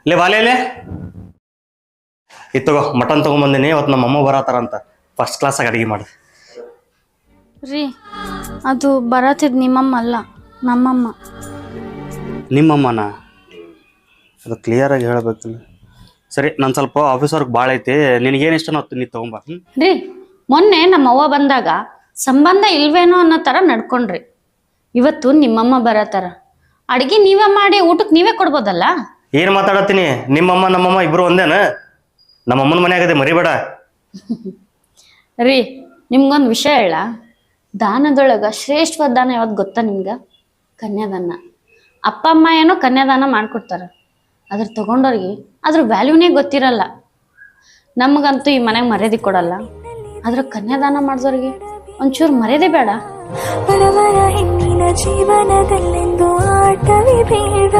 ಲೇ ಬಾಲೇಲೆ ಇತ್ತಗೋ ಮಟನ್ ತಗೊಂಬಂದಿನಿ. ಇವತ್ತು ನಮ್ಮ ಅಮ್ಮ ಬರತ್ತಾರಂತ, ಫಸ್ಟ್ ಕ್ಲಾಸಾಗಿ ಅಡಿಗೆ ಮಾಡಿ. ರೀ ಅದು ಬರತ್ತಿದ್ ನಿಮ್ಮಮ್ಮ ಅಲ್ಲ, ನಮ್ಮಮ್ಮ. ನಿಮ್ಮಮ್ಮನ? ಅದು ಕ್ಲಿಯರಾಗಿ ಹೇಳಬೇಕಲ್ಲ. ಸರಿ, ನಾನು ಸ್ವಲ್ಪ ಆಫೀಸ್ ವರ್ಕ್ ಭಾಳ ಐತಿ, ನಿನಗೇನು ಇಷ್ಟನೋ ನೀ ತಗೊಂಬ. ರೀ ಮೊನ್ನೆ ನಮ್ಮವ್ವ ಬಂದಾಗ ಸಂಬಂಧ ಇಲ್ವೇನೋ ಅನ್ನೋ ಥರ ನಡ್ಕೊಂಡ್ರಿ. ಇವತ್ತು ನಿಮ್ಮಮ್ಮ ಬರತ್ತಾರ, ಅಡ್ಗೆ ನೀವೇ ಮಾಡಿ ಊಟಕ್ಕೆ ನೀವೇ ಕೊಡ್ಬೋದಲ್ಲ. ಏನು ಮಾತಾಡತ್ತೀನಿ? ನಿಮ್ಮಮ್ಮ ನಮ್ಮಮ್ಮ ಇಬ್ರು ಒಂದೇನ? ನಮ್ಮಮ್ಮನ ಮನೆ ಆಗದೆ ಮರಿಬೇಡ. ರೀ ನಿಮ್ಗೊಂದು ವಿಷಯ ಹೇಳ, ದಾನದೊಳಗ ಶ್ರೇಷ್ಠವಾದ ದಾನ ಯಾವತ್ತು ಗೊತ್ತಾ ನಿಮ್ಗೆ? ಕನ್ಯಾದಾನ. ಅಪ್ಪ ಅಮ್ಮ ಏನೋ ಕನ್ಯಾದಾನ ಮಾಡ್ಕೊಡ್ತಾರ, ಅದ್ರ ತಗೊಂಡವ್ರಿಗೆ ಅದ್ರ ವ್ಯಾಲ್ಯೂನೇ ಗೊತ್ತಿರಲ್ಲ. ನಮಗಂತೂ ಈ ಮನೆಗೆ ಮರ್ಯಾದೆ ಕೊಡಲ್ಲ, ಆದ್ರೆ ಕನ್ಯಾದಾನ ಮಾಡಿದವ್ರಿಗೆ ಒಂಚೂರು ಮರ್ಯಾದೆ ಬೇಡ? ಬಡವರ ಹೆಣ್ಣಿನ ಜೀವನದಲ್ಲೆಂದು ಆಟವೇ ಬೇಡ.